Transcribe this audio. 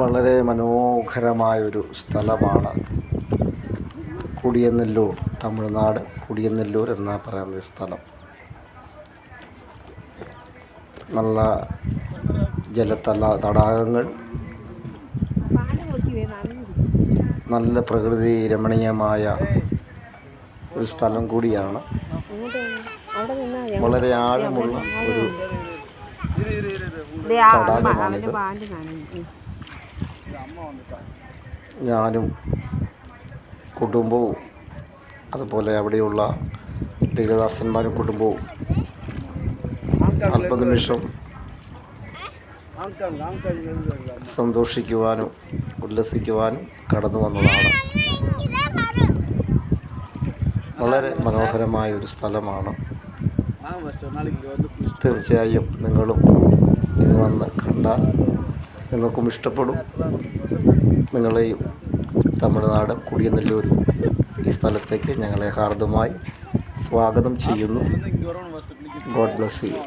വളരെ മനോഹരമായൊരു സ്ഥലമാണ് കുടിയനെല്ലൂർ, തമിഴ്നാട് കുടിയനെല്ലൂർ എന്നാ പറയുന്ന സ്ഥലം. നല്ല തടാകങ്ങൾ, നല്ല പ്രകൃതി രമണീയമായ ഒരു സ്ഥലം കൂടിയാണ്. വളരെ ആഴമുള്ള ഒരു തടാകമാണിത്. ഞാനും കുടുംബവും അതുപോലെ അവിടെയുള്ള ദേവദാസന്മാരും കുടുംബവും അല്പനിമിഷം സന്തോഷിക്കുവാനും ഉല്ലസിക്കുവാനും കടന്നു വന്നതാണ്. വളരെ മനോഹരമായ ഒരു സ്ഥലമാണ്. തീർച്ചയായും നിങ്ങളും ഇത് വന്ന് കണ്ടാൽ നിങ്ങൾക്കും ഇഷ്ടപ്പെടും. നിങ്ങളെയും തമിഴ്നാട് കുടിയനെല്ലൂർ ഈ സ്ഥലത്തേക്ക് ഞങ്ങളെ ഹാർദമായി സ്വാഗതം ചെയ്യുന്നു. God bless you.